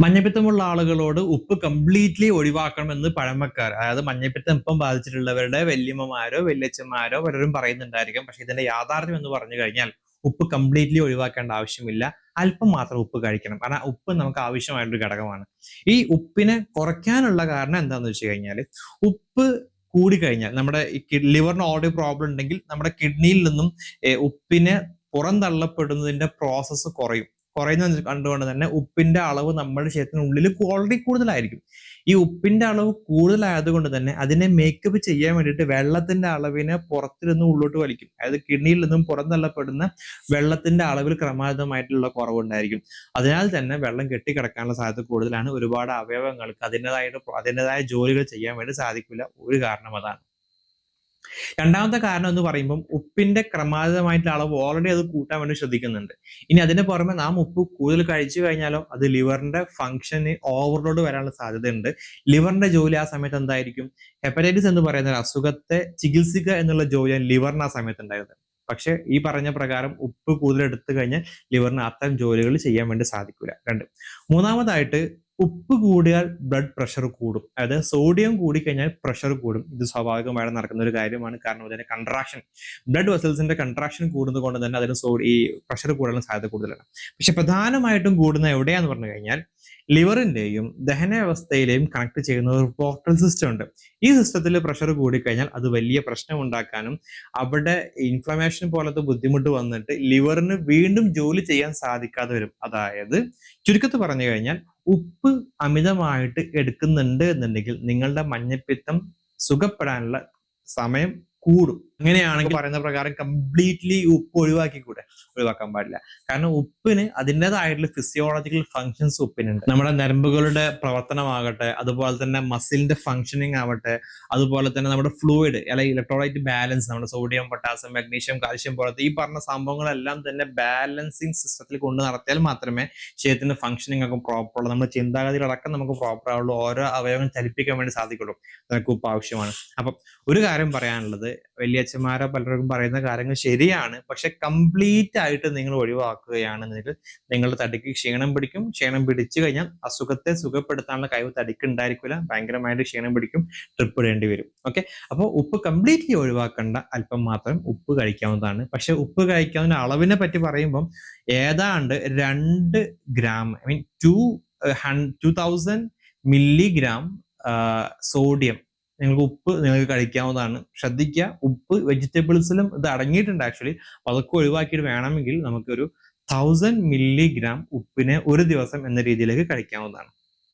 മഞ്ഞപ്പിത്തമുള്ള ആളുകളോട് ഉപ്പ് കംപ്ലീറ്റ്ലി ഒഴിവാക്കണമെന്ന് പഴമക്കാർ, അതായത് മഞ്ഞപ്പിത്തം ഇപ്പം ബാധിച്ചിട്ടുള്ളവരുടെ വല്യമ്മമാരോ വല്യച്ഛന്മാരോ പലരും പറയുന്നുണ്ടായിരിക്കും. പക്ഷെ ഇതിന്റെ യാഥാർത്ഥ്യം എന്ന് പറഞ്ഞു കഴിഞ്ഞാൽ ഉപ്പ് കംപ്ലീറ്റ്ലി ഒഴിവാക്കേണ്ട ആവശ്യമില്ല. അല്പം മാത്രം ഉപ്പ് കഴിക്കണം. കാരണം ഉപ്പ് നമുക്ക് ആവശ്യമായൊരു ഘടകമാണ്. ഈ ഉപ്പിനെ കുറയ്ക്കാനുള്ള കാരണം എന്താണെന്ന് വെച്ച് കഴിഞ്ഞാൽ, ഉപ്പ് കൂടിക്കഴിഞ്ഞാൽ നമ്മുടെ ലിവറിന് ഓൾറെഡി പ്രോബ്ലം ഉണ്ടെങ്കിൽ നമ്മുടെ കിഡ്നിയിൽ നിന്നും ഉപ്പിനെ പുറന്തള്ളപ്പെടുന്നതിന്റെ പ്രോസസ്സ് കുറയുന്നത് കണ്ടുകൊണ്ട് തന്നെ ഉപ്പിന്റെ അളവ് നമ്മുടെ ശരീരത്തിനുള്ളിൽ ഓൾറെഡി കൂടുതലായിരിക്കും. ഈ ഉപ്പിന്റെ അളവ് കൂടുതലായതുകൊണ്ട് തന്നെ അതിനെ മേക്കപ്പ് ചെയ്യാൻ വേണ്ടിയിട്ട് വെള്ളത്തിന്റെ അളവിനെ പുറത്തു നിന്ന് ഉള്ളോട്ട് വലിക്കും. അതായത് കിഡ്നിയിൽ നിന്നും പുറന്തള്ളപ്പെടുന്ന വെള്ളത്തിന്റെ അളവിൽ ക്രമാതീതമായിട്ടുള്ള കുറവുണ്ടായിരിക്കും. അതിനാൽ തന്നെ വെള്ളം കെട്ടിക്കിടക്കാനുള്ള സാധ്യത കൂടുതലാണ്. ഒരുപാട് അവയവങ്ങൾക്ക് അതിൻ്റെതായ ജോലികൾ ചെയ്യാൻ വേണ്ടി സാധിക്കില്ല. ഒരു കാരണം അതാണ്. രണ്ടാമത്തെ കാരണം എന്ന് പറയുമ്പോൾ ഉപ്പിന്റെ ക്രമാതീതമായിട്ടുള്ള അളവ് ഓൾറെഡി അത് കൂട്ടാൻ വേണ്ടി ശ്രദ്ധിക്കുന്നുണ്ട്. ഇനി അതിന് പുറമെ നാം ഉപ്പ് കൂടുതൽ കഴിച്ചു കഴിഞ്ഞാലോ അത് ലിവറിന്റെ ഫംഗ്ഷന് ഓവർലോഡ് വരാനുള്ള സാധ്യതയുണ്ട്. ലിവറിന്റെ ജോലി ആ സമയത്ത് എന്തായിരിക്കും? ഹെപ്പറ്റൈറ്റിസ് എന്ന് പറയുന്ന ഒരു അസുഖത്തെ ചികിത്സിക്കുക എന്നുള്ള ജോലിയാണ് ലിവറിന് ആ സമയത്ത് ഉണ്ടായത്. പക്ഷെ ഈ പറഞ്ഞ പ്രകാരം ഉപ്പ് കൂടുതൽ എടുത്തു കഴിഞ്ഞാൽ ലിവറിന് അത്തരം ജോലികൾ ചെയ്യാൻ വേണ്ടി സാധിക്കില്ല. മൂന്നാമതായിട്ട്, ഉപ്പ് കൂടിയാൽ ബ്ലഡ് പ്രഷർ കൂടും. അതായത് സോഡിയം കൂടിക്കഴിഞ്ഞാൽ പ്രഷർ കൂടും. ഇത് സ്വാഭാവികമായി നടക്കുന്ന ഒരു കാര്യമാണ്. കാരണം അതിന്റെ കൺട്രാക്ഷൻ, ബ്ലഡ് വെസൽസിന്റെ കൺട്രാക്ഷൻ കൂടുന്നത് കൊണ്ട് തന്നെ അതിന് ഈ പ്രഷർ കൂടാനുള്ള സാധ്യത കൂടുതലാണ്. പക്ഷെ പ്രധാനമായിട്ടും കൂടുന്ന എവിടെയാന്ന് പറഞ്ഞു കഴിഞ്ഞാൽ ലിവറിന്റെയും ദഹന വ്യവസ്ഥയിലെയും കണക്ട് ചെയ്യുന്ന ഒരു പോർട്ടൽ സിസ്റ്റം ഉണ്ട്. ഈ സിസ്റ്റത്തിൽ പ്രഷർ കൂടിക്കഴിഞ്ഞാൽ അത് വലിയ പ്രശ്നം ഉണ്ടാക്കാനും അവിടെ ഇൻഫ്ലമേഷൻ പോലത്തെ ബുദ്ധിമുട്ട് വന്നിട്ട് ലിവറിന് വീണ്ടും ജോലി ചെയ്യാൻ സാധിക്കാതെ വരും. അതായത് ചുരുക്കത്തിൽ പറഞ്ഞു കഴിഞ്ഞാൽ ഉപ്പ് അമിതമായിട്ട് എടുക്കുന്നുണ്ട് എന്നുണ്ടെങ്കിൽ നിങ്ങളുടെ മഞ്ഞപ്പിത്തം സുഖപ്പെടാനുള്ള സമയം കൂടും. അങ്ങനെയാണെങ്കിൽ പറയുന്ന പ്രകാരം കംപ്ലീറ്റ്ലി ഉപ്പ് ഒഴിവാക്കാൻ പാടില്ല. കാരണം ഉപ്പിന് അതിൻ്റെതായിട്ടുള്ള ഫിസിയോളജിക്കൽ ഫങ്ഷൻസ് ഉപ്പിനുണ്ട്. നമ്മുടെ നരമ്പുകളുടെ പ്രവർത്തനമാകട്ടെ, അതുപോലെ തന്നെ മസിലിന്റെ ഫങ്ഷനിങ് ആവട്ടെ, അതുപോലെ തന്നെ നമ്മുടെ ഫ്ലൂയിഡ് അല്ലെങ്കിൽ ഇലക്ട്രോലൈറ്റ് ബാലൻസ്, നമ്മുടെ സോഡിയം, പൊട്ടാസ്യം, മഗ്നീഷ്യം, കാൽഷ്യം പോലത്തെ ഈ പറഞ്ഞ സംഭവങ്ങളെല്ലാം തന്നെ ബാലൻസിങ് സിസ്റ്റത്തിൽ കൊണ്ട് നടത്തിയാൽ മാത്രമേ ശരീരത്തിന്റെ ഫങ്ഷനിങ് ഒക്കെ പ്രോപ്പർ ഉള്ളൂ. നമ്മുടെ ചിന്താഗതികളടക്കം നമുക്ക് പ്രോപ്പർ ആവുള്ളൂ. ഓരോ അവയവങ്ങൾ ചലിപ്പിക്കാൻ വേണ്ടി സാധിക്കുള്ളൂ. നമുക്ക് ഉപ്പ് ആവശ്യമാണ്. അപ്പം ഒരു കാര്യം പറയാനുള്ളത്, വലിയച്ഛന്മാരോ പലർക്കും പറയുന്ന കാര്യങ്ങൾ ശരിയാണ്. പക്ഷെ കംപ്ലീറ്റ് ആയിട്ട് നിങ്ങൾ ഒഴിവാക്കുകയാണെന്നുണ്ടെങ്കിൽ നിങ്ങളുടെ തടിക്ക് ക്ഷീണം പിടിക്കും. ക്ഷീണം പിടിച്ചു കഴിഞ്ഞാൽ അസുഖത്തെ സുഖപ്പെടുത്താനുള്ള കഴിവ് തടിക്ക് ഉണ്ടായിരിക്കില്ല. ഭയങ്കരമായിട്ട് ക്ഷീണം പിടിക്കും, ട്രിപ്പ് ഇടേണ്ടി വരും. ഓക്കെ, അപ്പോൾ ഉപ്പ് കംപ്ലീറ്റ്ലി ഒഴിവാക്കേണ്ട, അല്പം മാത്രം ഉപ്പ് കഴിക്കാവുന്നതാണ്. പക്ഷെ ഉപ്പ് കഴിക്കാവുന്ന അളവിനെ പറ്റി പറയുമ്പം ഏതാണ്ട് 2 gram, I mean 2000 milligram sodium നിങ്ങൾക്ക് കഴിക്കാവുന്നതാണ്. ശ്രദ്ധിക്കുക, ഉപ്പ് വെജിറ്റബിൾസിലും ഇത് അടങ്ങിയിട്ടുണ്ട് ആക്ച്വലി. അപ്പൊ അതൊക്കെ ഒഴിവാക്കിയിട്ട് വേണമെങ്കിൽ നമുക്കൊരു 1000 മില്ലിഗ്രാം ഉപ്പിനെ ഒരു ദിവസം എന്ന രീതിയിലേക്ക് കഴിക്കാവുന്നതാണ്.